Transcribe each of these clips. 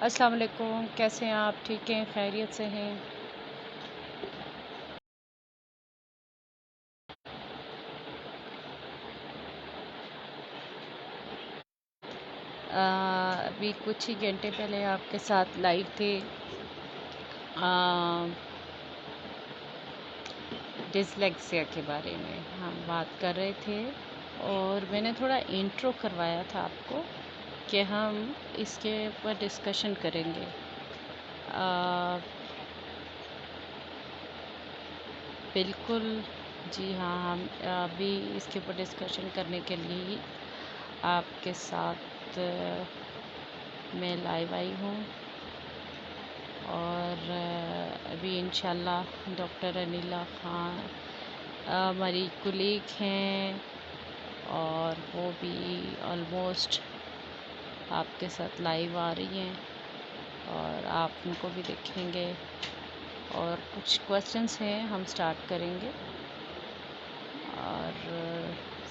السلام علیکم، کیسے ہیں آپ؟ ٹھیک ہیں؟ خیریت سے ہیں؟ ابھی کچھ ہی گھنٹے پہلے آپ کے ساتھ لائیو تھے، ڈسلیکسیا کے بارے میں ہم بات کر رہے تھے، اور میں نے تھوڑا انٹرو کروایا تھا آپ کو کہ ہم اس کے اوپر ڈسکشن کریں گے۔ بالکل جی ہاں، ہم ابھی اس کے اوپر ڈسکشن کرنے کے لیے آپ کے ساتھ میں لائیو آئی ہوں، اور ابھی انشاءاللہ ڈاکٹر انیلا خان ہماری کولیگ ہیں، اور وہ بھی آلموسٹ آپ کے ساتھ لائیو آ رہی ہیں، اور آپ ان کو بھی دیکھیں گے، اور کچھ کویسچنس ہیں ہم سٹارٹ کریں گے، اور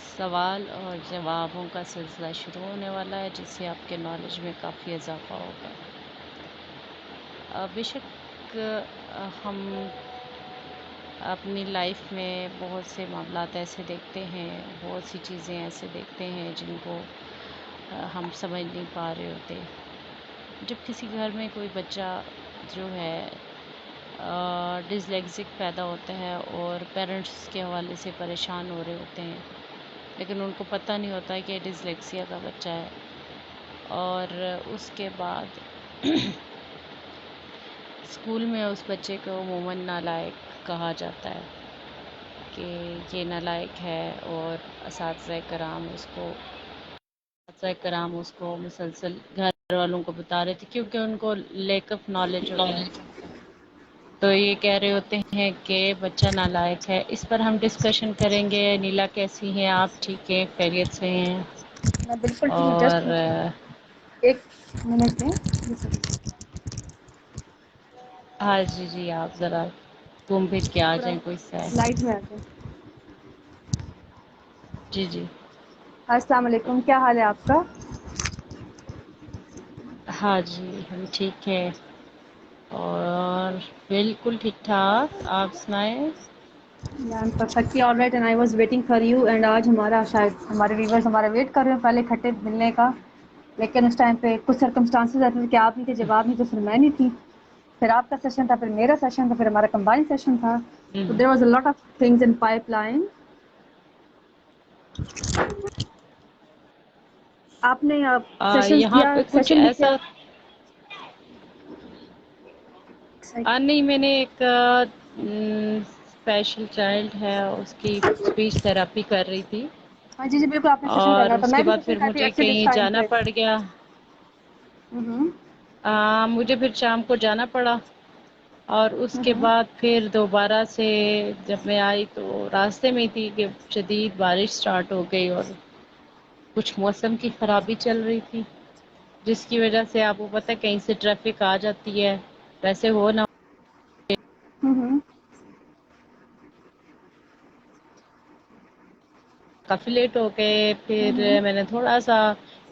سوال اور جوابوں کا سلسلہ شروع ہونے والا ہے، جس سے آپ کے نالج میں کافی اضافہ ہوگا۔ بے شک ہم اپنی لائف میں بہت سے معاملات ایسے دیکھتے ہیں، بہت سی چیزیں ایسے دیکھتے ہیں جن کو ہم سمجھ نہیں پا رہے ہوتے۔ جب کسی گھر میں کوئی بچہ جو ہے ڈسلیکسک پیدا ہوتا ہے، اور پیرنٹس کے حوالے سے پریشان ہو رہے ہوتے ہیں، لیکن ان کو پتہ نہیں ہوتا کہ ڈسلیکسیا کا بچہ ہے، اور اس کے بعد اسکول میں اس بچے کو عموماً نالائق کہا جاتا ہے کہ یہ نالائق ہے، اور اساتذہ کرام اس کو مسلسل گھر والوں کو بتا رہے تھے، کیونکہ ان کو لیک آف نالج ہوتا ہے، تو یہ کہہ رہے ہوتے ہیں کہ بچہ نالائق ہے۔ اس پر ہم ڈسکشن کریں گے۔ نیلا کیسی ہیں آپ؟ ٹھیک ہے؟ خیریت سے ہیں؟ میں بالکل ٹھیک ہوں، اور جسٹ ایک منٹ میں ہاں جی آپ ذرا گھوم پھر کے آ تھوڑا جائیں کوئی سا۔ لائٹ میں آتے ہیں۔ جی السلام علیکم، کیا حال ہے آپ کا؟ ہاں جی ہم ٹھیک ہے، اور بالکل ٹھیک ٹھاک، آپ سنائیں؟ Perfectly all right and I was waiting for you, and آج ہمارا شاید ہمارے ویورز ہمارا ویٹ کر رہے ہیں پہلے اکٹھے ملنے کا، لیکن اس ٹائم پہ کچھ سرکمسٹانسز ایسے تھے کہ آپ نہیں تھے، جب آپ نہیں تو پھر میں نہیں تھی، پھر آپ کا سیشن تھا، پھر میرا سیشن تھا، پھر ہمارا کمبائن سیشن تھا، تو there was a lot of things in pipe line. آپ نے سیشنز یہاں کیا، پہ کچھ سیشن بھی ایسا کیا؟ نہیں، میں نے ایک اسپیشل چائلڈ ہے، اس کی اسپیچ تھراپی کر رہی تھی، ہاں جی بالکل، آپ نے سیشن اور کرنا تھا، اس میں کے بھی بعد سیشن پھر کر رہی مجھے ایکچولی اس کہیں ٹائم جانا پہ۔ پڑ گیا۔ مجھے پھر شام کو جانا پڑا، اور اس کے بعد پھر دوبارہ سے جب میں آئی تو راستے میں تھی کہ شدید بارش سٹارٹ ہو گئی، اور کچھ موسم کی خرابی چل رہی تھی، جس کی وجہ سے آپ کو پتہ ہے کہیں سے ٹریفک آ جاتی ہے، ویسے ہو نہ کافی لیٹ ہو گئے۔ پھر میں نے تھوڑا سا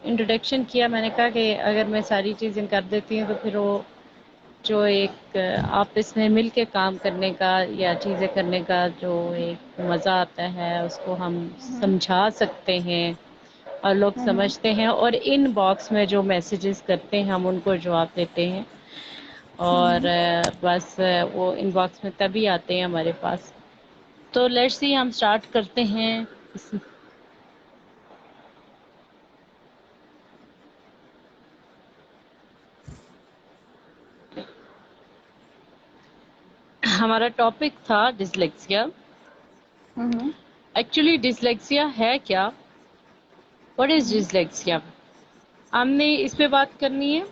انٹروڈکشن کیا، میں نے کہا کہ اگر میں ساری چیزیں کر دیتی ہوں تو پھر وہ جو ایک آپس میں مل کے کام کرنے کا یا چیزیں کرنے کا جو ایک مزہ آتا ہے، اس کو ہم سمجھا سکتے ہیں اور لوگ سمجھتے ہیں، اور ان باکس میں جو میسیجز کرتے ہیں ہم ان کو جواب دیتے ہیں، اور بس وہ ان باکس میں تبھی آتے ہیں ہمارے پاس۔ تو لیٹس سی، ہم سٹارٹ کرتے ہیں۔ ہمارا ٹاپک تھا ڈسلیکسیا۔ ایکچولی ڈسلیکسیا ہے کیا؟ What is dyslexia? ہم نے اس پہ بات کرنی ہے،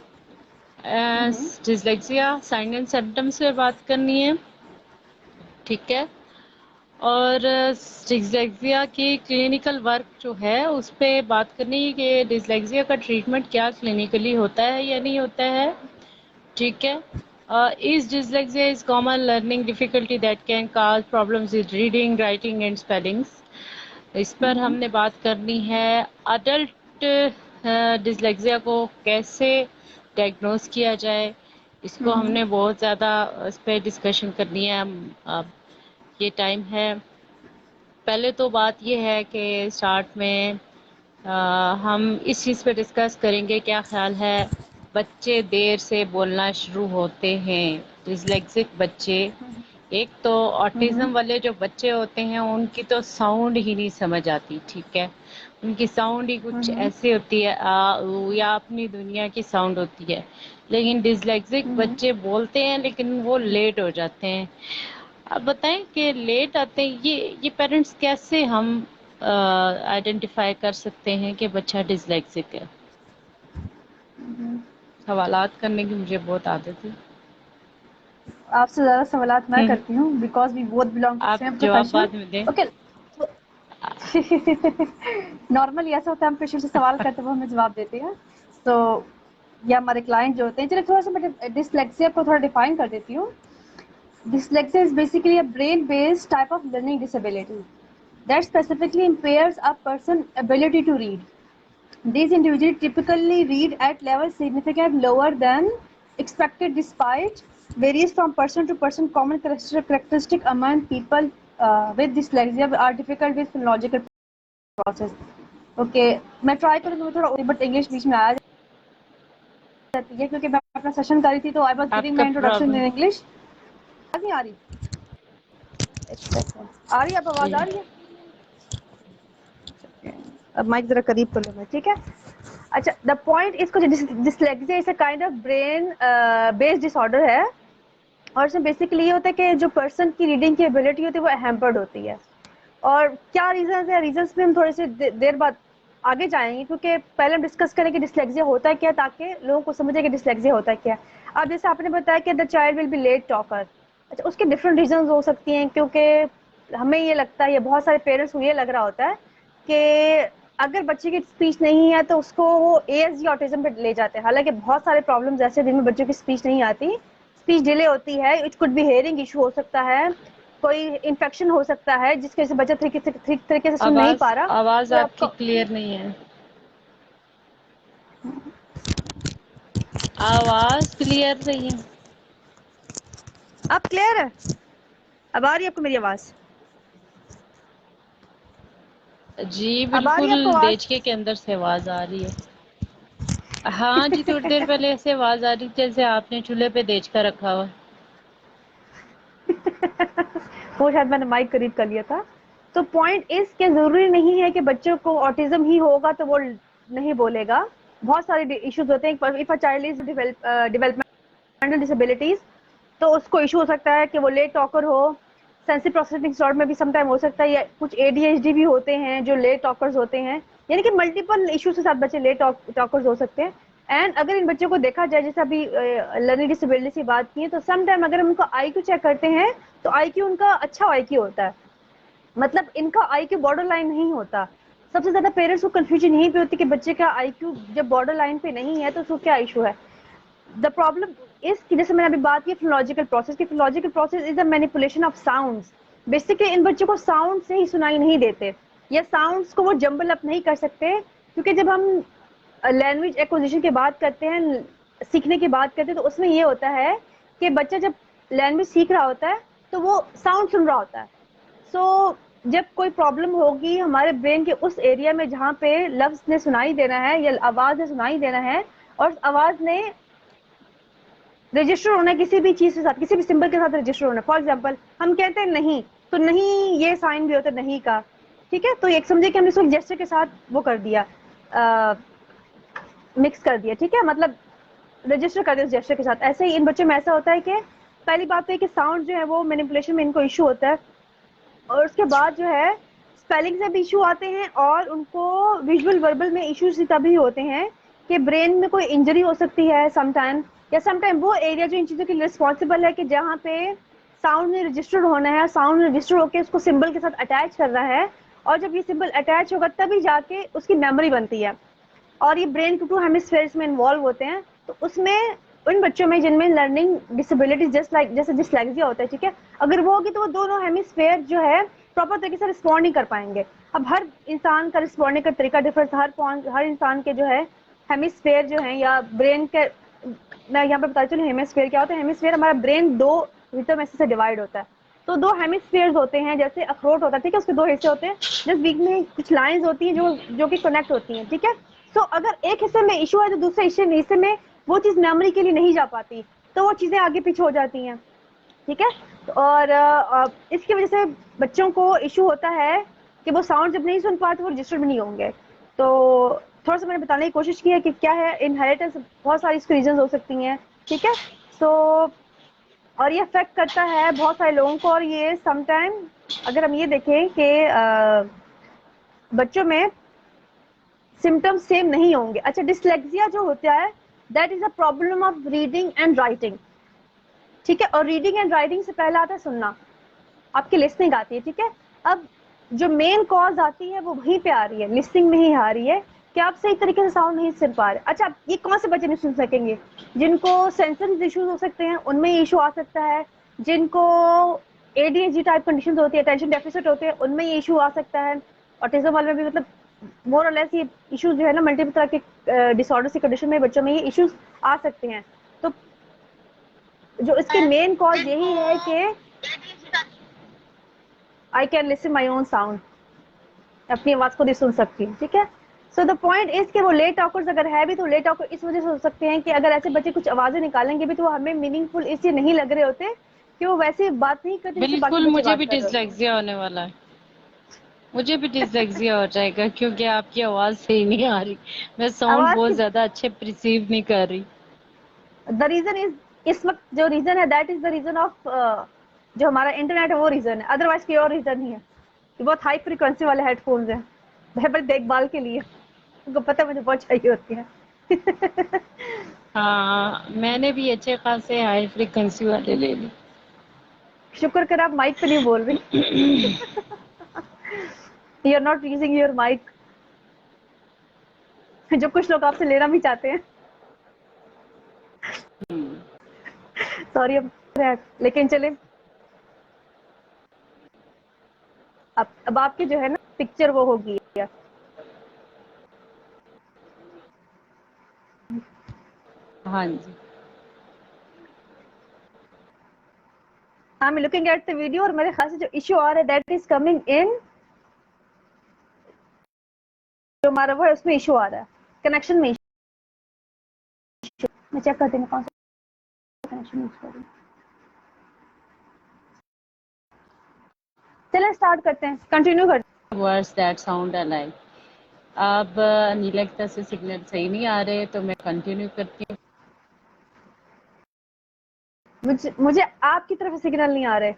ڈسلیکسیا سائن اینڈ سمپٹمس پہ بات کرنی ہے، ٹھیک ہے، اور ڈسلیکسیا کی کلینکل ورک جو ہے اس پہ بات کرنی ہے کہ ڈسلیکسیا کا ٹریٹمنٹ کیا کلینکلی ہوتا ہے یا نہیں ہوتا ہے، ٹھیک ہے۔ Is dyslexia is common learning difficulty that can cause problems with reading, writing and spellings؟ اس پر ہم نے بات کرنی ہے۔ اڈلٹ ڈسلیکسیا کو کیسے ڈائگنوز کیا جائے. اس کو ہم نے بہت زیادہ اس پہ ڈسکشن کرنی ہے. اب یہ ٹائم ہے. پہلے تو بات یہ ہے کہ اسٹارٹ میں ہم اس چیز پہ ڈسکس کریں گے. کیا خیال ہے بچے دیر سے بولنا شروع ہوتے ہیں, ڈسلیکسک بچے. ایک تو آٹزم والے جو بچے ہوتے ہیں ان کی تو ساؤنڈ ہی نہیں سمجھ آتی, ٹھیک ہے, ان کی ساؤنڈ ہی کچھ ایسی ہوتی ہے یا اپنی دنیا کی ساؤنڈ ہوتی ہے. لیکن ڈسلیکسک بچے بولتے ہیں لیکن وہ لیٹ ہو جاتے ہیں. آپ بتائیں کہ لیٹ آتے ہیں, یہ پیرنٹس کیسے ہم آئیڈینٹیفائی کر سکتے ہیں کہ بچہ ڈسلیکسک ہے؟ سوالات کرنے کی مجھے بہت عادت ہے. آپ سے زیادہ سوالات میں کرتی ہوں because we both belong to آپ سیم جواب پروفیشن. بعد میں دیں. اوکے, نارملی ایسا ہوتا ہے ہم پیشنٹ سے سوال کرتے ہوئے ہمیں جواب دیتے ہیں. تو یا ہمارے کلائنٹ جو ہوتے ہیں, چلے تھوڑا سا میں ڈسلیکسیا کو تھوڑا ڈیفائن کر دیتی ہوں. Dyslexia is basically a brain-based type of learning disability that specifically impairs a person's ability to read. These individuals typically read at levels significantly lower than expected despite varies from person to person. Common characteristic among people with dyslexia are difficult with phonological process. Okay, میں try کروں گی تھوڑا but English بیچ میں آ جاتی ہے کیونکہ میں اپنا سیشن کر رہی تھی تو آئی واز آپ گیونگ کا مائی انٹروڈکشن پرابلم ان انگلش. نہیں آ رہی, آ رہی ہے, اب آواز جی آ رہی ہے؟ اب مائک ذرا قریب کر لو میں, ٹھیک ہے. اچھا, دا پوائنٹ اس کو dyslexia is a kind of brain based disorder ہے, اور اس میں بیسیکلی یہ ہوتا ہے کہ جو پرسن کی ریڈنگ کی ایبلٹی ہوتی ہے وہ ہیمپرڈ ہوتی ہے. اور کیا ریزنز ہیں, ریزنز پہ ہم تھوڑے سے دیر بعد آگے جائیں گے کیونکہ پہلے ہم ڈسکس کریں کہ ڈسلیکسیا ہوتا ہے کیا تاکہ لوگوں کو سمجھے کہ ڈسلیکسیا ہوتا ہے کیا. اب جیسے آپ نے بتایا کہ the child will be late talker, اچھا اس کے ڈفرنٹ ریزنز ہو سکتی ہیں کیونکہ ہمیں یہ لگتا ہے, یا بہت سارے پیرنٹس کو یہ لگ رہا ہوتا ہے کہ اگر بچے کی اسپیچ نہیں ہے تو اس کو وہ اے ایس ڈی آٹزم پہ لے جاتے ہیں, حالانکہ بہت سارے پرابلمز ایسے ہیں جن میں بچوں کی اسپیچ نہیں آتی, اسپیچ ڈیلے ہوتی ہے, it could be hearing issue ہو سکتا ہے, کوئی انفیکشن ہو سکتا ہے جس کی وجہ سے بچہ طریقے سے سن نہیں پا رہا. آواز تو آپ کی کو کلیئر نہیں ہے. آواز کلیئر نہیں ہے. اب کلیئر ہے, اب آ رہی ہے آپ کو میری آواز؟ جی اب آ رہی ہے آپ کو بالکل آواز؟ دیچکے کے اندر سے آواز آ رہی ہے. ہاں جی, تھوڑی دیر پہلے ایسے آواز آ رہی تھی جیسے آپ نے چولہے پہ دیچکا رکھا ہوا. وہ شاید میں نے مائک قریب کر لیا تھا. تو پوائنٹ اس کے ضروری نہیں ہے کہ بچوں کو آٹزم ہی ہوگا تو وہ نہیں بولے گا. بہت سارے ایشوز ہوتے ہیں. If a child is developmental disabilities تو اس کو ایشو ہو سکتا ہے کہ وہ لیٹ ٹاکر ہو, سینسری پروسیسنگ ڈسارڈر میں بھی سم ٹائم ہو سکتا ہے, یا کچھ اے ڈی ایچ ڈی بھی ہوتے ہیں جو لیٹ ٹاکرز ہوتے ہیں, یعنی کہ ملٹیپل ایشوز کے ساتھ بچے لیٹ ٹاکرز ہو سکتے ہیں. اینڈ اگر ان بچوں کو دیکھا جائے جیسے ابھی لرننگ ڈسیبلٹی کی بات کی ہے, تو سم ٹائم اگر ہم ان کو آئی کیو چیک کرتے ہیں تو آئی کیو ان کا اچھا آئی کیو ہوتا ہے, مطلب ان کا آئی کیو بارڈر لائن نہیں ہوتا. سب سے زیادہ پیرنٹس کو کنفیوژن یہیں پہ ہوتی ہے کہ بچے کا آئی کیو جب بارڈر لائن پہ نہیں ہے تو اس کو کیا ایشو ہے. دا پرابلم اس کی, جیسے میں نے ابھی بات کی فلوجیکل پروسیس کی, phonological process is a manipulation of sounds. Basically ان بچوں کو ساؤنڈ سے ہی سنائی نہیں دیتے, یا ساؤنڈس کو وہ جمبل اپ نہیں کر سکتے, کیونکہ جب ہم لینگویج ایکوزیشن کی بات کرتے ہیں, سیکھنے کی بات کرتے ہیں, تو اس میں یہ ہوتا ہے کہ بچہ جب لینگویج سیکھ رہا ہوتا ہے تو وہ ساؤنڈ سن رہا ہوتا ہے. سو جب کوئی پرابلم ہوگی ہمارے برین کے اس ایریا میں جہاں پہ لفظ نے سنائی دینا ہے یا آواز نے سنائی دینا ہے, اور آواز نے رجسٹر ہونا ہے کسی بھی چیز کے ساتھ, کسی بھی سمبل کے ساتھ رجسٹر ہونا ہے. فار ایگزامپل ہم کہتے ہیں نہیں, تو نہیں یہ سائن بھی ہوتا ہے نہیں کا, ٹھیک ہے. تو ایک سمجھے کہ ہم نے اس کو جیسچر کے ساتھ وہ کر دیا, مکس کر دیا, ٹھیک ہے, مطلب رجسٹر کر دیا اس جیسچر کے ساتھ. ایسے ہی ان بچوں میں ایسا ہوتا ہے کہ پہلی بات تو ہے کہ ساؤنڈ جو ہے وہ مینیپولیشن میں ان کو ایشو ہوتا ہے, اور اس کے بعد جو ہے اسپیلنگ سے بھی ایشو آتے ہیں, اور ان کو ویژول وربل میں ایشوز تبھی ہوتے ہیں کہ برین میں کوئی انجری ہو سکتی ہے سم ٹائم, یا سم ٹائم وہ ایریا جو ان چیزوں کے لیے رسپانسبل ہے کہ جہاں پہ ساؤنڈ نے رجسٹرڈ ہونا ہے, ساؤنڈ نے رجسٹر ہو کے اس کو سمبل کے ساتھ اٹیچ کرنا ہے, اور جب یہ سمبل اٹیچ ہوگا تبھی جا کے اس کی میموری بنتی ہے. اور یہ برین کے 2 ہیمسفیئرس میں انوالو ہوتے ہیں. تو اس میں ان بچوں میں جن میں لرننگ ڈسیبلٹیز جیسے ڈسلیکسیا ہوتا ہے, ٹھیک ہے, اگر وہ ہوگی تو وہ دونوں ہیمسفیئر جو ہے پراپر طریقے سے رسپونڈ نہیں کر پائیں گے. اب ہر انسان کا رسپونڈنگ کا طریقہ ڈفرنٹ, ہر انسان کے جو ہے ہیمسفیئر جو ہیں یا برین کے میں یہاں پہ بتا چلوں ہیمیسفیئر کیا ہوتا ہے. ہیمیسفیئر ہمارا برین دو حصوں میں سے ڈیوائڈ ہوتا ہے. تو دو ہیمیسفیئرز ہوتے ہیں, جیسے اخروٹ ہوتا ہے, ٹھیک ہے, اس کے دو حصے ہوتے ہیں. جس بیچ میں کچھ لائنز ہوتی ہیں جو کہ کنیکٹ ہوتی ہیں, ٹھیک ہے. سو اگر ایک حصے میں ایشو ہے تو دوسرے حصے میں وہ چیز میموری کے لیے نہیں جا پاتی, تو وہ چیزیں آگے پیچھے ہو جاتی ہیں, ٹھیک ہے. اور اس کی وجہ سے بچوں کو ایشو ہوتا ہے کہ وہ ساؤنڈ جب نہیں سن پاتے وہ رجسٹرڈ بھی نہیں ہوں گے. تو تھوڑا سا میں نے بتانے کی کوشش کی ہے کہ کیا ہے انہیریٹنس, بہت ساری اس کی ریزنز ہو سکتی ہیں, ٹھیک ہے. سو اور یہ افیکٹ کرتا ہے بہت سارے لوگوں کو, اور یہ سم ٹائم اگر ہم یہ دیکھیں کہ بچوں میں سمٹمس سیم نہیں ہوں گے. اچھا, ڈسلیکسیا جو ہوتا ہے that is a problem of reading and writing, ٹھیک ہے. اور ریڈنگ اینڈ رائٹنگ سے پہلا آتا ہے سننا, آپ کی لسننگ آتی ہے, ٹھیک ہے. اب جو مین کاز آتی ہے وہ وہیں پہ آ رہی ہے, لسننگ میں ہی آ رہی ہے کہ آپ صحیح طریقے سے ساؤنڈ نہیں سن پا رہے. اچھا, یہ کون سے بچے نہیں سن سکیں گے؟ جن کو سینسریز ایشوز ہو سکتے ہیں, ان میں یہ ایشو آ سکتا ہے. جن کو A D H D type conditions ہوتی ہے, اٹینشن ڈیفیسٹ ہوتے ہیں, ان میں یہ ایشو آ سکتا ہے. آٹزم والے میں بھی مطلب مور اور لیس یہ ایشوز جو ہے نا ملٹیپل طرح کے ڈس آرڈرز کی کنڈیشن میں بچوں میں یہ ایشوز آ سکتے ہیں. تو جو اس کے مین کاز یہی ہے کہ I can listen my own sound, اپنی آواز خود ہی سن سکتی ہوں, ٹھیک ہے. سو دا پوائنٹ از کہ وہ لیٹ ٹاکرز اگر ہے بھی تو لیٹ ٹاکر اس وجہ سے ہو سکتے ہیں کہ اگر ایسے بچے کچھ آوازیں نکالیں گے بھی تو وہ ہمیں میننگ فل اس لیے نہیں لگ رہے ہوتے کہ وہ ویسے بات نہیں کرتے جیسے باقی بالکل بچے مجھے بھی بات کر رہے ہوتے ہیں. ڈسلیکسیا ہونے والا ہے, مجھے بھی ڈسلیکسیا ہو جائے گا کیونکہ آپ کی آواز صحیح نہیں آ رہی, میں ساؤنڈ آواز بہت کی زیادہ اچھے پرسیو نہیں کر رہی. دا ریزن از, اس وقت جو ریزن ہے that is the reason of جو ہمارا انٹرنیٹ ہے وہ ریزن ہے, ادر وائز کوئی اور ریزن نہیں ہے. یہ بہت ہائی فریکوینسی والے ہیڈ فونز ہیں, بہتر دیکھ بھال کے لیے, ان کو پتہ ہے مجھے بہت چاہیے ہوتی ہے. ہاں, میں نے بھی اچھے خاصے ہائی فریکوینسی والے لے لی. شکر کر آپ مائک پہ نہیں بول رہی. You are not using your mic, جو کچھ لوگ آپ سے لینا بھی چاہتے ہیں. سوری, لیکن چلے اب آپ کی جو ہے نا پکچر وہ ہوگی. ہاں جی, I'm looking at the video, اور میرے خیال سے جو ایشو آ رہا ہے دیٹ از کمنگ ان, جو ہمارا وہ ہے اس میں ایشو آ رہا ہے, کنیکشن میں ایشو. میں چیک کرتی ہوں کون سا کنیکشن یوز کر رہی ہوں. چلیں اسٹارٹ کرتے ہیں, کنٹینیو کرتے words that sound alike. اب نیلا کی طرف سے سگنل صحیح نہیں آ رہے تو میں کنٹینیو کرتی ہوں. ہیں. مجھے آپ کی طرف سگنل نہیں آ رہے.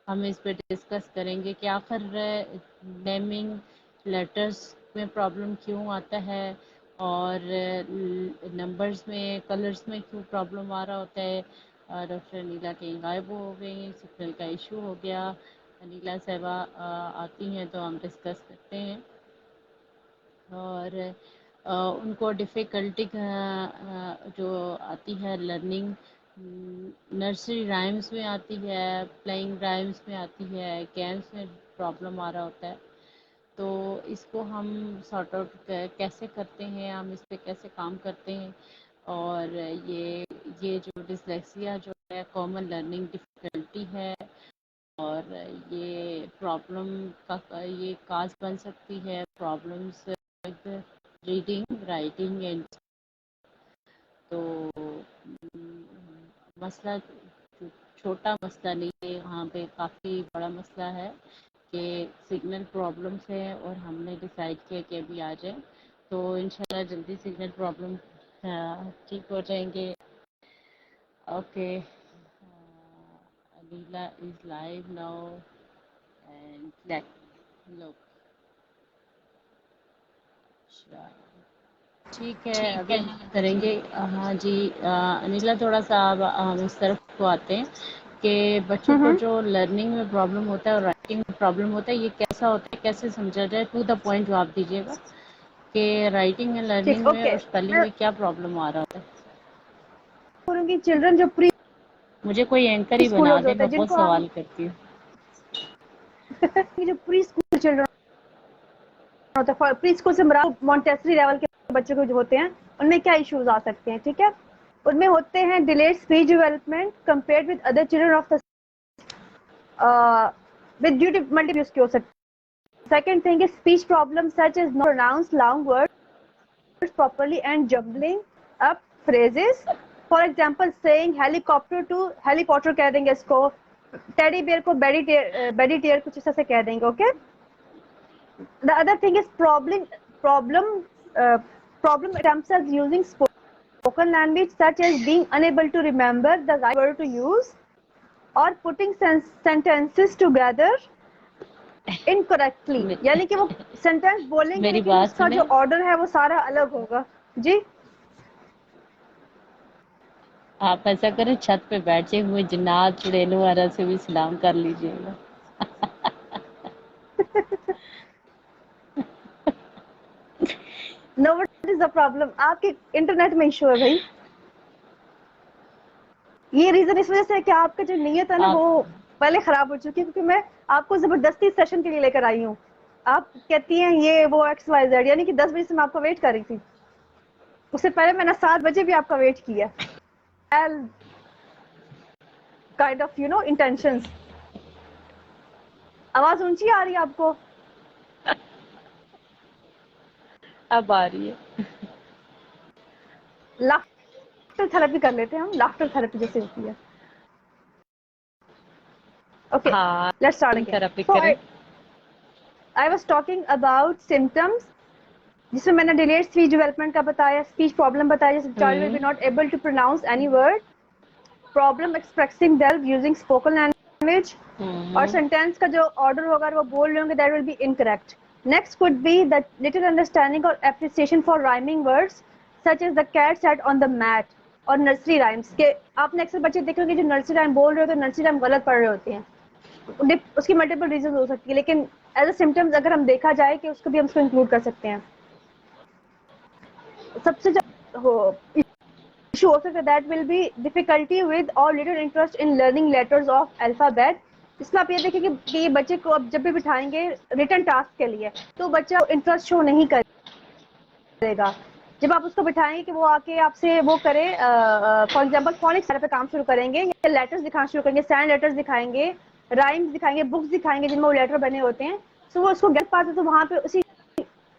ہم اس پہ ڈسکس کریں گے کہ آخر نیمنگ لیٹرز میں پرابلم کیوں آتا ہے, اور نمبرز میں کلرز میں کیوں پرابلم آ رہا ہوتا ہے. ڈاکٹر نیلا کہیں غائب ہو گئی, سگنل کا ایشو ہو گیا. نیلا صاحبہ آتی ہیں تو ہم ڈسکس کرتے ہیں. اور ان کو ڈفیکلٹی جو آتی ہے لرننگ, نرسری رائمز میں آتی ہے, پلینگ رائمز میں آتی ہے, گیمس میں پرابلم آ رہا ہوتا ہے. تو اس کو ہم سارٹ آؤٹ کیسے کرتے ہیں, ہم اس پہ کیسے کام کرتے ہیں. اور یہ جو ڈسلیکسیا جو ہے کامن لرننگ ڈفیکلٹی ہے, اور یہ پرابلم کا یہ کاز بن سکتی ہے. پرابلمس ریڈنگ, رائٹنگ اینڈ تو مسئلہ چھوٹا مسئلہ نہیں ہے, وہاں پہ کافی بڑا مسئلہ ہے کہ سگنل پرابلمس ہے, اور ہم نے ڈیسائیڈ کیا کہ ابھی آ جائیں تو انشاءاللہ جلدی سگنل پرابلم ٹھیک ہو جائیں گے. اوکے, نیلا از لائیو ناؤ اینڈ لوک. ٹھیک ہے, ابھی ہم کریں گے. ہاں جی نیلا, تھوڑا سا ہم اس طرف کو آتے ہیں کہ بچوں کو جو لرننگ میں پرابلم ہوتا ہے اور رائٹنگ میں پرابلم ہوتا ہے, یہ کیسا ہوتا ہے, کیسے سمجھا جائے, ٹو دا پوائنٹ جواب دیجیے گا. کہ رائٹنگ اینڈ ٹھیک، لرننگ میں اوکے اور اسپیلنگ میں میں کیا پرابلم آ رہا ہے؟ بولوں گی چلڈرن جو پری مجھے کوئی اینکر ہی بنا اسکولرز دے، ہوتے میں ہیں جن بہت کو ہم سوال کرتی ہوں. جو پری اسکول چلڈرن ہوتا ہے، پری اسکول سے مراد مونٹیسری لیول کے بچوں کو جو ہوتے ہیں ان میں کیا ایشوز آ سکتے ہیں. ٹھیک ہے، ان میں ہوتے ہیں delayed speech development compared with other children of with due to multiple use کی ہو سکتی ہے. Second thing is speech problem such as not pronounce long words properly and jumbling up phrases. For example saying helicopter to helicopter کہہ دیں گے اس کو، teddy beer کو Bedi tier کچھ اس طرح سے کہہ دیں گے. Okay. The other thing is problem attempts as using spoken language, such as being unable to remember the right word to use or putting sentences together incorrectly. یعنی کہ وہ سینٹینس بولیں گے میری لیکن اس بات کا سنیں، جو آرڈر ہے وہ سارا الگ ہوگا. جی آپ ایسا کریں چھت پہ بیٹھے ہوئے جنات چڑیلوں وغیرہ سے بھی سلام کر لیجیے گا. Know what is the problem? آپ کے انٹرنیٹ میں ایشو ہے بھائی. یہ ریزن اس وجہ سے ہے کہ آپ کا جو نیت ہے نا آپ وہ پہلے خراب ہو چکی ہے، کیونکہ میں آپ کو زبردستی سیشن کے لیے لے کر آئی ہوں. آپ کہتی ہیں یہ وہ ایکس وائی زیڈ، یعنی کہ 10 بجے سے میں آپ کا ویٹ کر رہی تھی. اس سے پہلے میں نے 7 بجے بھی آپ کا ویٹ کیا. Kind of intentions. آواز اونچی آ رہی ہے آپ کو؟ اب آ رہی ہے. لافٹر تھراپی کر لیتے ہیں ہم، لافٹر تھراپی جیسے ہوتی ہے. اوکے ہاں لیٹس اسٹارٹ اگین. تھراپی سو کریں. I was talking about symptoms, جس میں نے ڈیلیڈ اسپیچ ڈیولپمنٹ کا بتایا، اسپیچ پرابلم بتایا جیسے child will be not able to pronounce any word, problem expressing them using spoken language, اور سینٹینس کا جو آرڈر ہوگا وہ بول رہے ہوں گے that will be incorrect. Next could be the little understanding اور appreciation for rhyming words such as the cat sat on the mat, اور نرسری رائمس کے آپ نے اکثر بچے دیکھیں گے جو نرسری رائم بول رہے ہوتے ہیں نرسری رائم غلط پڑھ رہے ہوتے ہیں. اس کی ملٹیپل ریزن ہو سکتی ہے، لیکن ایز اے سمٹمز اگر ہم دیکھا جائے کہ اس کو بھی ہم اس کو انکلوڈ کر سکتے ہیں. سب سے ایشو ہو سکتا ہے that will be difficulty with اور little interest in learning letters of alphabet. اس میں آپ یہ دیکھیں کہ یہ بچے کو اب جب بھی بٹھائیں گے ریٹن ٹاسک کے لیے تو بچہ انٹرسٹ شو نہیں کرے گا. جب آپ اس کو بٹھائیں گے کہ وہ آ کے آپ سے وہ کرے فار ایگزامپل فونکس پہ کام شروع کریں گے یا لیٹرز دکھانا شروع کریں گے، سینڈ لیٹرز دکھائیں گے، رائمز دکھائیں گے، بکس دکھائیں گے جن میں وہ لیٹر بنے ہوتے ہیں، تو وہ اس کو گیٹ پاتے تو وہاں پہ اسی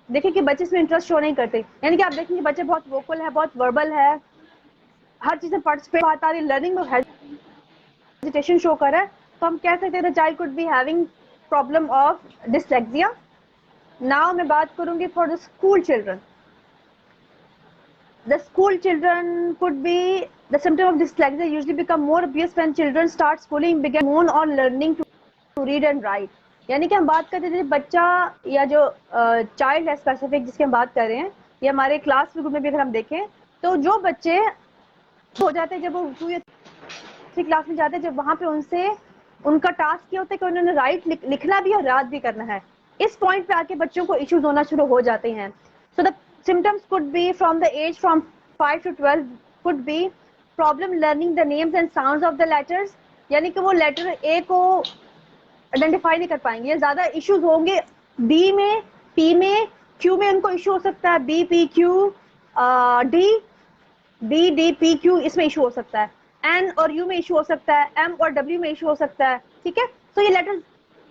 دیکھیں کہ بچے اس میں انٹرسٹ شو نہیں کرتے. یعنی کہ آپ دیکھیں کہ بچے بہت ووکل ہے، بہت وربل ہے، ہر چیز میں پارٹیسپیٹ بات آ رہی، لرننگ میں ہیزیٹیشن شو کر رہا ہے، تو ہم کہہ سکتے ہیں the child could be having problem of dyslexia. Now میں بات کروں گی for the school children. The school children could be the symptom of dyslexia usually become more obvious when children start schooling, begin moon or learning to read and write. یعنی کہ ہم بات کرتے تھے بچہ یا جو چائلڈ ہے اسپیسیفک جس کی ہم بات کر رہے ہیں، یا ہمارے کلاس گروپ میں بھی اگر ہم دیکھیں تو جو بچے ہو جاتے ہیں جب وہ 2 یا 3 کلاس میں جاتے ہیں، جب وہاں پہ ان سے ان کا ٹاسک یہ ہوتا ہے کہ انہوں نے رائٹ لکھنا بھی اور یاد بھی کرنا ہے. اس پوائنٹ پہ آ کے بچوں کو ایشوز ہونا شروع ہو جاتے ہیں. So the symptoms could be from the age from 5 to 12 could be problem learning the names and sounds of the letters. یعنی کہ وہ لیٹر اے کو آئیڈینٹیفائی نہیں کر پائیں گے. یہ زیادہ ایشوز ہوں گے بی میں، پی میں، کیو میں ان کو ایشو ہو سکتا ہے، بی پی کیو ڈی، بی ڈی پی کیو اس میں ایشو ہو سکتا ہے، این اور یو میں ایشو ہو سکتا ہے، ایم اور ڈبلیو میں ایشو ہو سکتا ہے. ٹھیک ہے، تو یہ لیٹر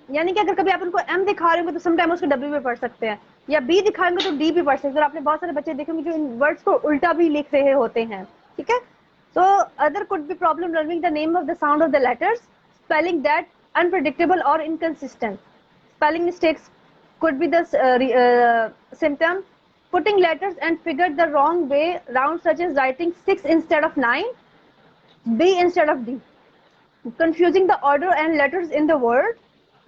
یعنی کہ اگر کبھی آپ ان کو ایم دکھا رہے ہوں گے تو سم ٹائم اس کو ڈبلیو بھی پڑھ سکتے ہیں، یا بی دکھائیں گے تو ڈی بھی پڑھ سکتے ہیں. اور آپ نے بہت سارے بچے دیکھیں گے جو ان ورڈس کو الٹا بھی لکھ رہے ہوتے ہیں. ٹھیک ہے، تو other could be problem learning the name of the sound of the letters, spelling that unpredictable or inconsistent. Spelling mistakes could be the symptom. Putting letters and figures the wrong way round, such as writing 6 instead of 9, B instead of D. Confusing the order and letters in the word.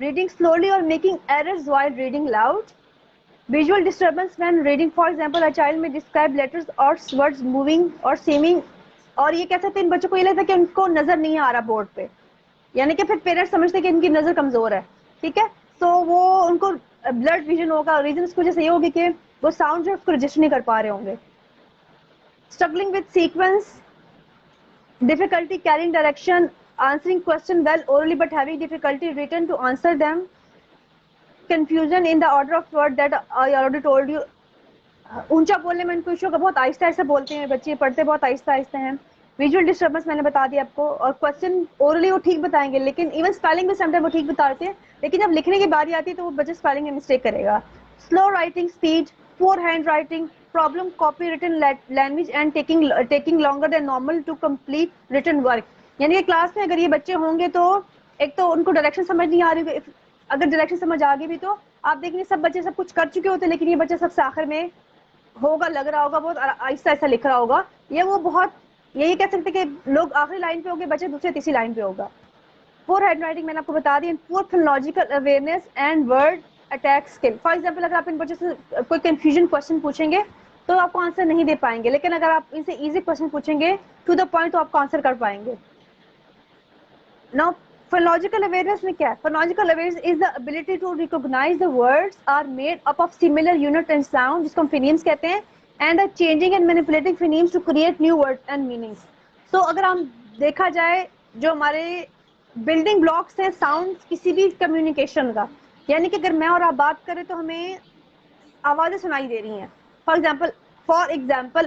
Reading slowly or making errors while reading loud. Visual disturbance when reading. For example, a child may describe letters or words moving or seeming. اور یہ کہہ سکتے ہیں ان بچوں کو یہ لگتا ہے کہ ان کو نظر نہیں آ رہا بورڈ پہ، یعنی کہ پھر پیرنٹس سمجھتے ہیں کہ ان کی نظر کمزور ہے. ٹھیک ہے، تو وہ ان کو بلڈ ویژن ہوگا. ریزن اس کی وجہ سے یہ ہوگی کہ وہ ساؤنڈ جو اس کو رجسٹر نہیں کر پا رہے ہوں گے. Struggling with sequence, difficulty carrying direction, answering question well orally but having difficulty written to answer them, confusion in the order of word that I already told you. اونچا بولنے میں ان کو ایشو کا, بہت آہستہ آہستہ بولتے ہیں بچے, پڑھتے بہت آہستہ آہستہ ہیں. ویژول ڈسٹربنس میں نے بتا دیا آپ کو, اور کوشچن اورلی وہ ٹھیک بتائیں گے, لیکن ایون اسپیلنگ بھی سم ٹائم وہ ٹھیک بتاتے ہیں, لیکن جب لکھنے کی باری آتی ہے تو وہ بچہ اسپیلنگ میں مسٹیک کرے گا. سلو رائٹنگ اسپیڈ, پور hand writing, problem copy written language and taking longer than normal to complete written work. یعنی کہ کلاس میں اگر یہ بچے ہوں گے تو ایک تو ان کو ڈائریکشن سمجھ نہیں آ رہی, اگر ڈائریکشن سمجھ آ گئی بھی تو آپ دیکھیں گے سب بچے سب کچھ کر چکے ہوتے ہیں, لیکن یہ بچہ سب سے آخر میں ہوگا, لگ رہا ہوگا بہت آہستہ آہستہ لکھ رہا ہوگا, یا وہ بہت یہی کہہ سکتے کہ لوگ آخری لائن پہ ہوں گے, بچے دوسری تیسری لائن پہ ہوگا. پور ہینڈ رائٹنگ میں نے آپ کو بتا دی, پور phonological awareness and word attack skill. For example اگر آپ ان بچوں سے کوئی کنفیوژن کوشچن پوچھیں گے تو آپ کو آنسر نہیں دے پائیں گے, لیکن اگر آپ ان سے ایزی کوشچن پوچھیں گے ٹو دا پوائنٹ تو آپ کو آنسر کر پائیں گے. Now phonological awareness میں کیا ہے؟ Phonological awareness is the ability to recognize the words are made up of similar unit and sound, جس کو ہم phonemes کہتے ہیں, and are changing and manipulating phonemes to create new words and meanings. So اگر ہم دیکھا جائے جو ہمارے بلڈنگ بلاکس ہیں ساؤنڈ کسی بھی کمیونیکیشن کا, یعنی کہ اگر میں اور آپ بات کریں تو ہمیں آوازیں سنائی دے رہی ہیں. فار ایگزامپل FOREXAMPR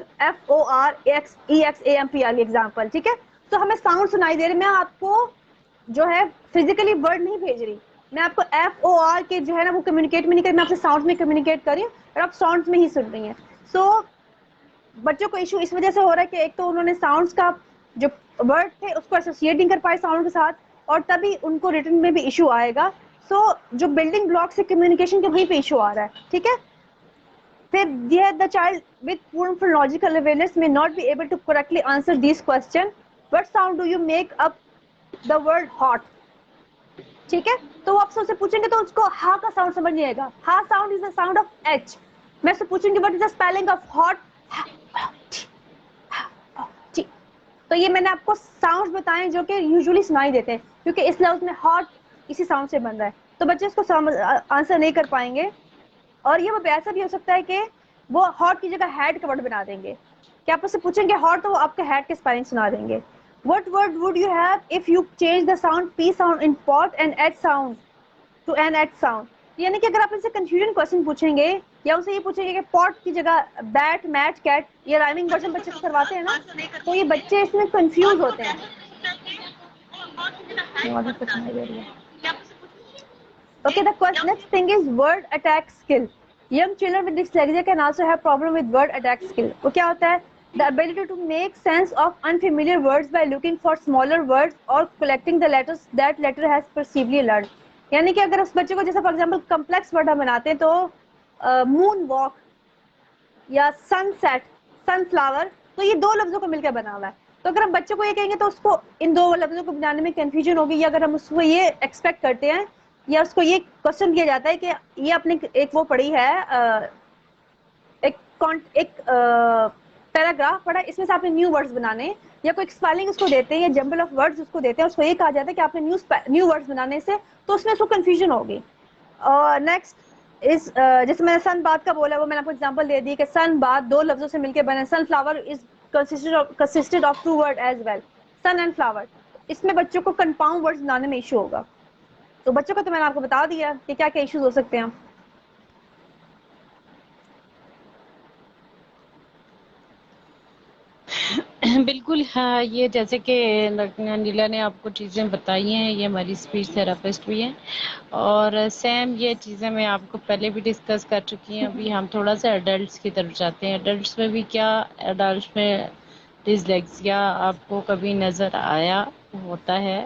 ایگزامپل, ٹھیک ہے, تو ہمیں ساؤنڈ سنائی دے رہی, میں آپ کو جو ہے فزیکلی ورڈ نہیں بھیج رہی, میں آپ کو FOR کے جو ہے نا وہ کمیونیکیٹ میں نہیں کر رہی, میں آپ سے ساؤنڈ میں کمیونیکیٹ کر رہی ہوں اور آپ ساؤنڈ میں ہی سن رہی ہیں. سو بچوں کو ایشو اس وجہ سے ہو رہا ہے کہ ایک تو انہوں نے ساؤنڈس کا جو ورڈ تھے اس کو ایسوسیٹ نہیں کر پائے ساؤنڈ کے ساتھ, اور تبھی ان کو ریٹن میں بھی ایشو آئے گا. سو جو بلڈنگ بلاک سے کمیونیکیشن کے وہیں پہ ایشو آ رہا ہے, ٹھیک ہے. پھر the child with poor phonological awareness may not be able to correctly answer these questions. What sound do you make up the word hot? ٹھیک ہے, تو آپ سے پوچھیں گے تو اس کو ہا کا ساؤنڈ سمجھ نہیں آئے گا. Ha sound is the sound of H. میں سے پوچھوں گی what is the spelling of hot, تو یہ میں نے آپ کو ساؤنڈ بتائیں جو کہ یوزلی سنائی دیتے ہیں, کیونکہ اس لفظ میں ہاٹ اسی ساؤنڈ سے بن رہا ہے, تو بچے اس کو آنسر نہیں کر پائیں گے. اور یہ وہ ایسا بھی ہو سکتا ہے کہ وہ ہاٹ کی جگہ ہیڈ کا ورڈ بنا دیں گے, کہ آپ اس سے پوچھیں گے ہاٹ تو وہ آپ کے ہیڈ کے اسپیلنگ سنا دیں گے. What word would you have if you change the sound P sound in pot and add sound to an H sound? یعنی کہ اگر آپ ان سے کنفیوژن کوشچن پوچھیں گے یا اسے یہ پوچھیں گے کہ پاٹ کی جگہ بیٹ, میٹ, کیٹ, یہ رائمنگ ورژن بچے کو کرواتے ہیں نا, تو یہ بچے اس میں کنفیوز ہوتے ہیں. Okay, the next thing is word attack skill. Young children with dyslexia can also have problem with word attack skill. وہ کیا ہوتا ہے؟ The ability to make sense of unfamiliar words by looking for smaller words or collecting the letters that letter has perceivably learned. یعنی کہ اگر اس بچے کو جیسے فار ایگزامپل کمپلیکس ورڈ ہم بناتے ہیں تو مون واک یا سن سیٹ, سن فلاور, تو یہ دو لفظوں کو مل کے بنا ہوا ہے. تو اگر ہم بچے کو یہ کہیں گے تو اس کو ان دو لفظوں کو بنانے میں کنفیوژن ہوگی, یا اگر ہم اس کو یہ ایکسپیکٹ کرتے ہیں یا اس کو یہ کوشچن کیا جاتا ہے کہ یہ آپ نے ایک وہ پڑھی ہے, ایک پیراگراف پڑھا, اس میں سے آپ نے نیو ورڈز بنانے, یا کوئی اسپیلنگ اس کو دیتے ہیں یا جمبل آف ورڈز اس کو دیتے ہیں, اس کو یہ کہا جاتا ہے کہ آپ نے نیو ورڈز بنانے سے, تو اس میں اس کو کنفیوژن ہوگی. اور نیکسٹ اس جیسے میں نے سن بات کا بولا, وہ میں نے آپ کو ایگزامپل دے دی کہ سن بات دو لفظوں سے مل کے بنے. Sunflower is consisted of two words as well, sun and flower. اس میں بچوں کو کنپاؤنڈ ورڈز بنانے میں ایشو ہوگا. تو بچوں کو تو میں نے آپ کو بتا دیا کہ کیا کیا ایشوز ہو سکتے ہیں. بالکل ہاں, یہ جیسے کہ نیلا نے آپ کو چیزیں بتائی ہیں, یہ ہماری اسپیچ تھراپسٹ بھی ہیں, اور سیم یہ چیزیں میں آپ کو پہلے بھی ڈسکس کر چکی ہیں. ابھی ہم تھوڑا سا ایڈلٹس کی طرف جاتے ہیں. ایڈلٹس میں بھی کیا, ایڈلٹس میں ڈسلیکسیا آپ کو کبھی نظر آیا ہوتا ہے؟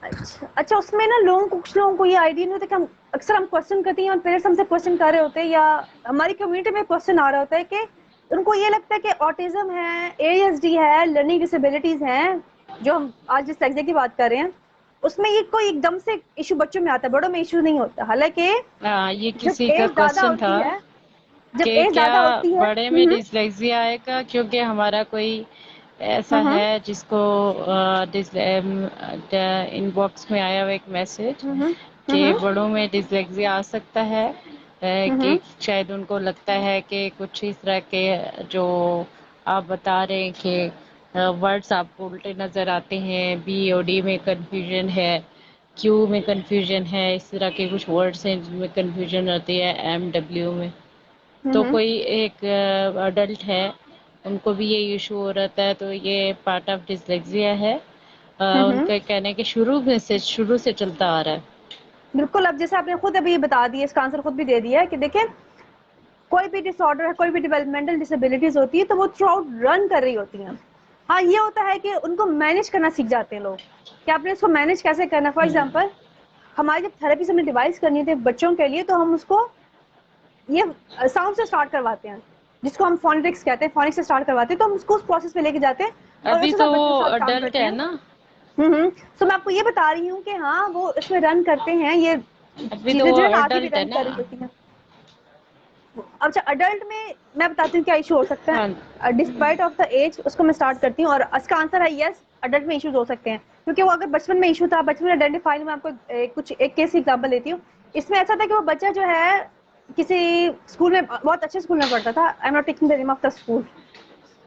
اچھا, اس میں نا کچھ لوگوں کو یہ آئیڈیا نہیں ہوتا کہ ہم اکثر ہم کوشچن کرتے ہیں اور پیرنٹس ہم سے کوشچن کر رہے ہوتے ہیں, یا ہماری کمیونٹی میں کوشچن آ رہا ہوتا ہے کہ ان کو یہ لگتا ہے کہ آٹزم ہے, ASD ہے, لرننگ ڈسیبلٹیز ہیں, جو ہم آج ڈسلیکسیا کی بات کر رہے ہیں, اس میں یہ کوئی ایک دم سے ایشو بچوں میں آتا ہے, بڑوں میں ایشو نہیں ہوتا. حالانکہ یہ جب کسی کا ایج زیادہ کوشچن ہوتی تھا ہے, جب کہ ایج کیا زیادہ ہوتی ہے, بڑے میں ڈسلیکسیا آئے گا, کیونکہ ہمارا کوئی ایسا ہے جس کو ان باکس میں آیا ہوا ایک میسج کہ بڑوں میں ڈسلیکسیا آ سکتا ہے. کہ شاید ان کو لگتا ہے کہ کچھ اس طرح کے جو آپ بتا رہے ہیں کہ ورڈز آپ کو الٹے نظر آتے ہیں، بی او ڈی میں کنفیوژن ہے، کیو میں کنفیوژن ہے، اس طرح کے کچھ ورڈز ہیں جن میں کنفیوژن ہوتی ہے، ایم ڈبلیو میں. تو کوئی ایک اڈلٹ ہے ان کو بھی یہ ایشو ہو رہتا ہے، تو یہ پارٹ آف ڈسلیکسیا ہے. ان کا کہنا ہے کہ شروع سے چلتا آ رہا ہے. بالکل. اب جیسے آپ نے خود ابھی بتا دیا، اس کا آنسر خود بھی دے دیا ہے کہ دیکھیں کوئی بھی ڈس آرڈر ہے، کوئی بھی ڈیولپمنٹل ڈسیبلٹیز ہوتی ہے تو وہ تھرو آؤٹ رن کر رہی ہوتی ہیں. ہاں یہ ہوتا ہے کہ ان کو مینیج کرنا سیکھ جاتے ہیں لوگ کہ آپ نے اس کو مینیج کیسے کرنا. فار ایگزامپل ہماری جب تھراپیز ہم نے ڈیوائس کرنی تھی بچوں کے لیے تو ہم اس کو یہ ساؤنڈ سے اسٹارٹ کرواتے ہیں جس کو ہم فونیٹکس کہتے ہیں، فونکس سے اسٹارٹ کرواتے ہیں تو ہم اس کو اس پروسیس میں لے کے جاتے ہیں اور ابھی اسی تو ساتھ بچوں کے ساتھ کام اڈلٹ کرتے ہے ہیں. نا، سو میں آپ کو یہ بتا رہی ہوں کہ ہاں وہ اس میں رن کرتے ہیں، یہ ابھی تو چیزیں وہ جو ہے آگے بھی اڈلٹ ہے رن نا. کر رہی ہوتی ہیں. اچھا اڈلٹ میں بتاتی ہوں کیا ایشو ہو سکتا ہاں ہے ڈسپائٹ آف دا ایج. اس کو میں اسٹارٹ کرتی ہوں اور اس کا آنسر ہے یس، اڈلٹ میں ایشوز ہو سکتے ہیں کیونکہ وہ اگر بچپن میں ایشو تھا، بچپن میں آئیڈینٹیفائی. میں آپ کو کچھ ایک کیس کی ایگزامپل دیتی ہوں. اس میں ایسا تھا کہ وہ بچہ جو ہے کسی اسکول میں بہت اچھے اسکول میں پڑھتا تھا. I am not taking the name of the school.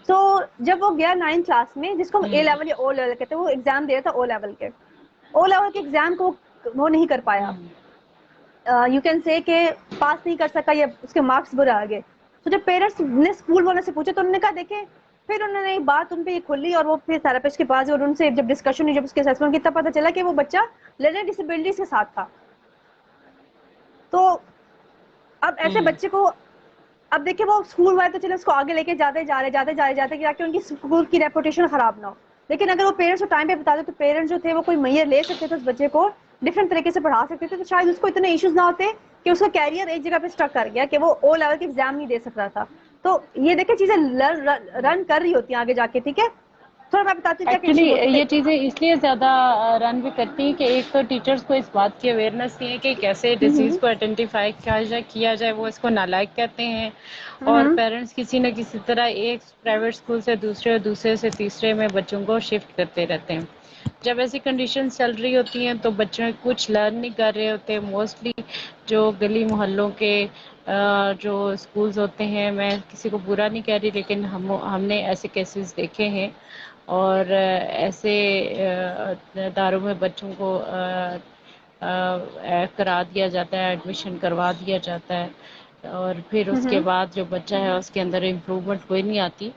تو جب وہ گیا 9 کلاس میں جس کو ہم اے لیول یا او لیول کہتے ہیں، وہ ایگزام دیا تھا او لیول کے. او لیول کے ایگزام کو وہ نہیں کر پایا. یو کین سے کہ پاس نہیں کر سکا یا اس کے مارکس برے آ گئے. تو جب پیرنٹس نے اسکول والوں سے پوچھا تو انہوں نے کہا دیکھیں، پھر انہوں نے بات ان پہ یہ کھلی اور وہ پھر تھراپسٹ کے پاس اور ان سے جب ڈسکشن ہوئی، جب اس کے اسسمنٹ کی، تب پتہ چلا کہ وہ بچہ لرننگ ڈسیبلٹیز کے ساتھ تھا. تو اب ایسے بچے کو اب دیکھیں وہ اسکول والے تو چلے اس کو آگے لے کے جاتے جا رہے کہ ان کی اسکول کی ریپوٹیشن خراب نہ ہو. لیکن اگر وہ پیرنٹس کو ٹائم پہ بتا دے تو پیرنٹس جو تھے وہ کوئی میئر لے سکتے تھے، اس بچے کو ڈفرنٹ طریقے سے پڑھا سکتے تھے. تو شاید اس کو اتنے ایشوز نہ ہوتے کہ اس کا کیریئر ایک جگہ پہ اسٹک کر گیا کہ وہ او لیول کے ایگزام نہیں دے سک رہا تھا. تو یہ دیکھیں چیزیں رن کر رہی ہوتی ہیں آگے جا کے. ٹھیک ہے، تھوڑا میں بتاتی ہوں کیا ایکچولی ایشو ہو سکتے یہ ہیں. چیزیں اس لیے زیادہ رن بھی کرتی ہیں کہ ایک تو ٹیچرز کو اس بات کی اویئرنیس نہیں ہے کہ کیسے ڈیزیز کو آئیڈینٹیفائی کیا جائے. وہ اس کو نالائق کہتے ہیں اور پیرنٹس کسی نہ کسی طرح ایک پرائیویٹ اسکول سے دوسرے اور دوسرے سے تیسرے میں بچوں کو شفٹ کرتے رہتے ہیں. جب ایسی کنڈیشنز چل رہی ہوتی ہیں تو بچوں کچھ لرن نہیں کر رہے ہوتے. موسٹلی جو گلی محلوں کے جو اسکولز ہوتے ہیں، میں کسی کو برا نہیں کہہ رہی لیکن ہم نے ایسے کیسز دیکھے ہیں اور ایسے اداروں میں بچوں کو کرا دیا جاتا ہے، ایڈمیشن کروا دیا جاتا ہے اور پھر اس کے بعد جو بچہ ہے اس کے اندر امپرومنٹ کوئی نہیں آتی.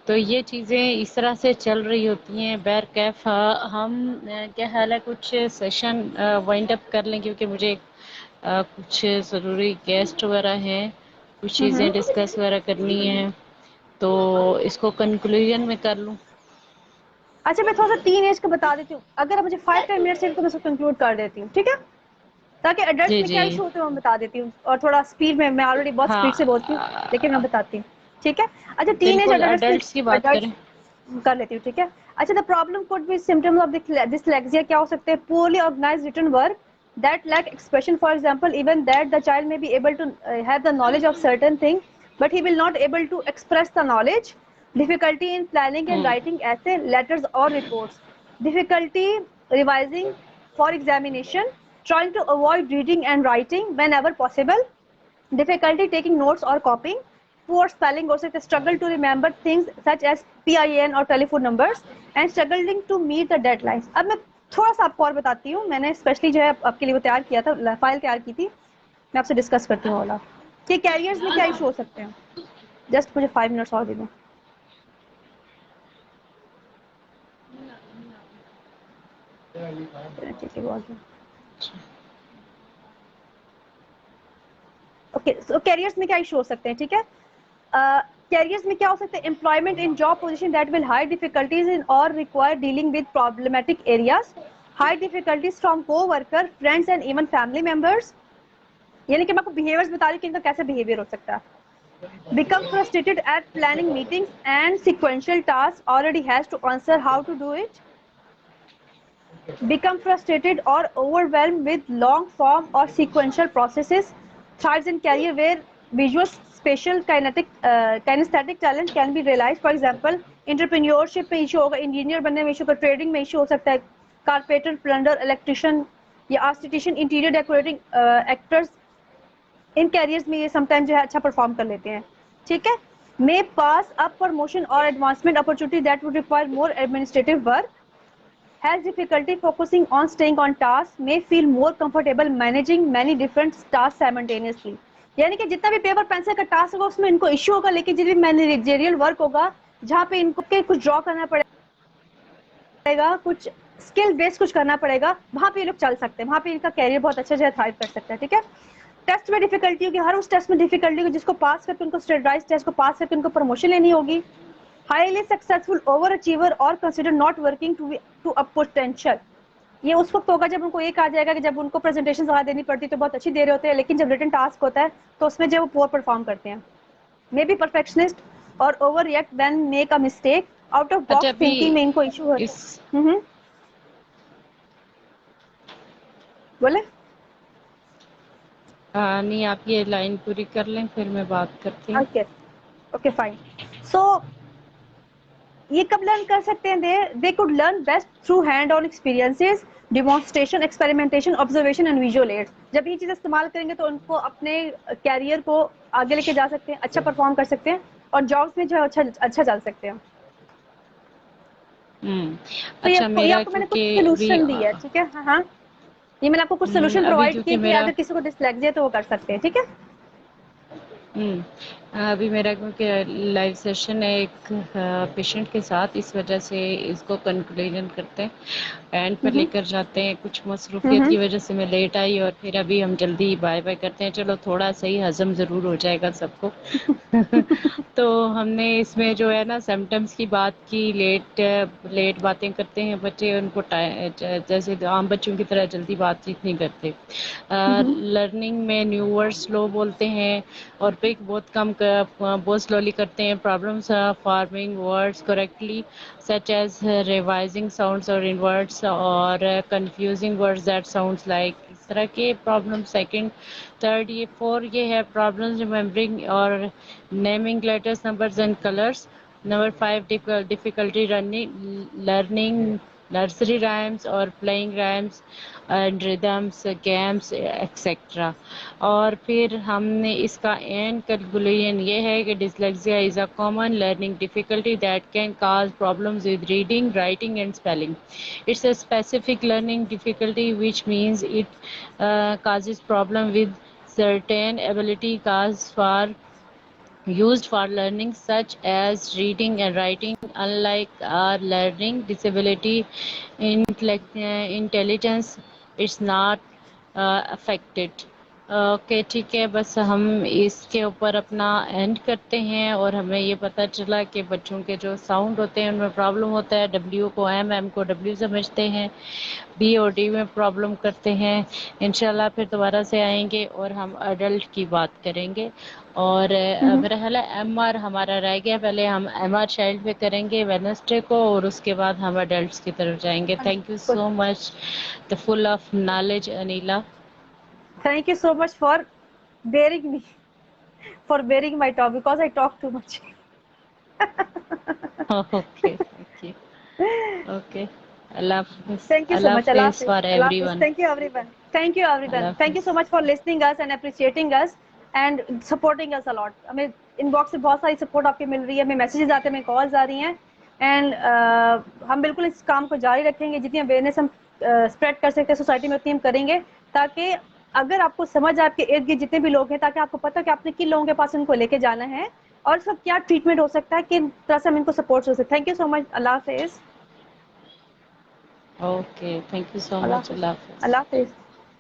تو یہ چیزیں اس طرح سے چل رہی ہوتی ہیں. بہرکیف ہم کیا حال ہے کچھ سیشن وائنڈ اپ کر لیں کیونکہ مجھے کچھ ضروری گیسٹ وغیرہ ہیں، کچھ چیزیں ڈسکس وغیرہ کرنی ہیں، تو اس کو کنکلوژن میں کر لوں. اچھا میں تھوڑا سا 3 ایج کا بتا دیتی ہوں. اگر مجھے 5-10 منٹس تو میں اس کو کنکلوڈ کر دیتی ہوں. ٹھیک ہے، تاکہ ایڈلٹس جی میں کیا جی ایشو ہوتے ہیں میں بتا دیتی ہوں اور تھوڑا اسپیڈ میں آلریڈی بہت ہاں اسپیڈ سے بولتی ہوں لیکن میں بتاتی ہوں. ٹھیک ہے، اچھا 3 ایج بالکل ایڈلٹس ایڈلٹس کی بات کریں. کر لیتی ہوں. ٹھیک ہے، اچھا the problem could be symptoms of dyslexia کیا ہو سکتے ہیں؟ Poorly organised written work that lack expression. For example, even that the child may be able to have the knowledge of certain thing but he will not able to express the knowledge. Difficulty in planning and writing essay, letters or reports. Difficulty revising for examination, trying to avoid reading and writing whenever possible. Difficulty taking notes or copying. Poor spelling or struggle to remember things such as PIN or telephone numbers and struggling to meet the deadlines. اب میں تھوڑا سا آپ کو اور بتاتی ہوں. میں نے اسپیشلی جو ہے آپ کے لیے وہ تیار کیا تھا، فائل تیار کی تھی، میں آپ سے ڈسکس کرتی ہوں والا کہ کیریئرز میں کیا ایشو ہو سکتے ہیں. جسٹ مجھے 5 منٹس اور دے دیں. اوکے، سو کیریئرز میں کیا ایشو ہو سکتے ہیں؟ ٹھیک ہے، کیریئرز میں کیا ہو سکتے ہیں؟ Employment in job position that will high difficulties in اور require dealing with problematic areas. High difficulties from coworker, friends and even family members. یعنی کہ میں آپ کو بہیویئرز بتا رہی ہوں کہ ان کا کیسے بہیویئر ہو سکتا ہے. Become frustrated at planning meetings and sequential tasks, already has to answer how to do it. Become frustrated or overwhelmed with long form or sequential processes. Thrives in career where visual, spatial, kinesthetic talent can be realized. For example, entrepreneurship میں issue ہوگا، engineer بننے میں issue ہوگا، trading میں issue ہو سکتا ہے، carpenter, plumber, electrician یا آرٹسٹیشین، انٹیریئر ڈیکوریٹنگ، ایکٹرز ان کیریئرز میں یہ سم ٹائم جو ہے اچھا پرفارم کر لیتے ہیں. ٹھیک ہے. may pass up promotion or advancement opportunity that would require more administrative work, has difficulty focusing on staying on task, may feel more comfortable managing many different tasks simultaneously. یعنی کہ جتنا بھی پیپر پینسل کا task ہوگا اس میں ان کو issue ہوگا, لیکن جتنا بھی مینیجریل ورک ہوگا جہاں پہ ان کو کچھ ڈرا کرنا پڑے گا, کچھ اسکل بیس کچھ کرنا پڑے گا, وہاں پہ یہ لوگ چل سکتے ہیں, وہاں پہ ان کا کیریئر بہت اچھا جو ہے تھرائیو کر سکتا ہے. ٹھیک ہے. ٹیسٹ میں ڈیفیکلٹی ہوگی, ہر اس ٹیسٹ میں ڈیفیکلٹی ہوگی جس کو پاس کر کے ان کو اسٹینڈرڈائز ٹیسٹ کو پاس کر کے ان کو پروموشن لینی ہوگی. ہائیلی سکسیسفل اوور اچیور اور consider not working to up potential. یہ اس وقت ہوگا جب ان کو یہ کہا جائے گا کہ جب ان کو پریزنٹیشن زیادہ دینی پڑتی تو بہت اچھی دے رہے ہوتے ہیں, لیکن جب ریٹن ٹاسک ہوتا ہے تو اس میں جو وہ پور پرفارم کرتے ہیں. مے بی پرفیکشنسٹ اور over react when make a mistake. Out of اچھا باکس ابھی تھنکنگ میں ان کو ایشو ہوتا اس ہے. بولے نہیں, آپ یہ لائن پوری کر لیں پھر میں بات کرتی ہوں. Okay okay fine. سو یہ کب لرن کر سکتے ہیں؟ They could learn best through hand on experiences, demonstration, experimentation, observation and visual aids. جب یہ چیز استعمال کریں گے تو ان کو اپنے کیریئر کو آگے لے کے جا سکتے ہیں, اچھا پرفارم کر سکتے ہیں اور جابس میں جو ہے اچھا چل سکتے ہیں. تو اچھا یہ میرا آپ کو میں نے کچھ کیونکہ ابھی سولوشن دی ہے. ٹھیک ہے. ہاں یہ میں نے آپ کو کچھ سولوشن ابھی پرووائڈ کیونکہ کیے کہ میرا اگر کسی کو ڈسلیکسیا تو وہ کر سکتے ہیں. ٹھیک ہے. ابھی میرا کیونکہ لائیو سیشن ہے ایک پیشنٹ کے ساتھ, اس وجہ سے اس کو کنکلوژن کرتے ہیں, اینڈ پر لے کر جاتے ہیں. کچھ مصروفیت کی وجہ سے میں لیٹ آئی اور پھر ابھی ہم جلدی بائے بائے کرتے ہیں. چلو تھوڑا صحیح ہضم ضرور ہو جائے گا سب کو. تو ہم نے اس میں جو ہے نا سمٹمس کی بات کی, لیٹ باتیں کرتے ہیں بچے, ان کو جیسے عام بچوں کی طرح جلدی بات چیت نہیں کرتے. لرننگ میں نیو ورڈ سلو بولتے ہیں اور پک بہت سلولی کرتے ہیں. Problems farming words correctly such as revising sounds or inverts or confusing words that sounds like, اس طرح کے پرابلم. سیکنڈ تھرڈ یہ فور یہ ہے پرابلم ریممبرنگ اور naming letters numbers and colours. Number 5 difficulty learning nursery rhymes or playing rhymes and rhythms games etc. اور پھر ہم نے اس کا اینڈ کنکلوژن یہ ہے کہ dyslexia is a common learning difficulty that can cause problems with reading, writing and spelling. It's a specific learning difficulty which means it causes problem with certain ability used for learning such as reading and writing. Unlike our learning disability, intelligence is not affected. Okay ٹھیک ہے, بس ہم اس کے اوپر اپنا and کرتے ہیں. اور ہمیں یہ پتہ چلا کہ بچوں کے جو ساؤنڈ ہوتے ہیں ان میں پرابلم ہوتا ہے, ڈبلیو کو ایم, ایم کو ڈبلیو سمجھتے ہیں, بی اور ڈی میں پرابلم کرتے ہیں. انشاءاللہ پھر دوبارہ سے آئیں گے اور ہم ایڈلٹ کی بات کریں گے. اور میرا خیال ہے ایم آر ہمارا رہ گیا, پہلے ہم ایم آر چائلڈ پہ کریں گے ویڈنسڈے کو, اور اس کے بعد ہم ایڈلٹس کی طرف جائیں گے. Thank you so much, the full of knowledge Anila. Thank you so much for bearing me, for bearing my talk because I talk too much. Okay thank you. Okay, اللہ حافظ. Thank you so اللہ much. Allah حافظ Hafiz. For Allah every Hafiz. One. Thank you everyone. Thank you everyone. اللہ Thank you حافظ. so much for listening us and appreciating us and supporting us a lot. ہمیں in box سے بہت ساری support آپ کی مل رہی ہے, ہمیں میسیجز آتے ہیں, ہمیں کالز آ رہی ہیں, اینڈ ہم بالکل اس کام کو جاری رکھیں گے. جتنی اویئرنیس ہم اسپریڈ کر سکتے ہیں سوسائٹی میں اتنی ہم کریں گے, تاکہ اگر آپ کو سمجھ آپ کے ارد گرد جتنے بھی لوگ ہیں, تاکہ آپ کو پتہ کہ آپ نے کن لوگوں کے پاس ان کو لے کے جانا ہے اور اس وقت کیا ٹریٹمنٹ ہو سکتا ہے, کن طرح سے ہم ان کو سپورٹ ہو سکتے ہیں. تھینک یو سو مچ. اللہ حافظ. اوکے تھینک یو سو اللہ مچ. حافظ. اللہ حافظ. اللہ حافظ.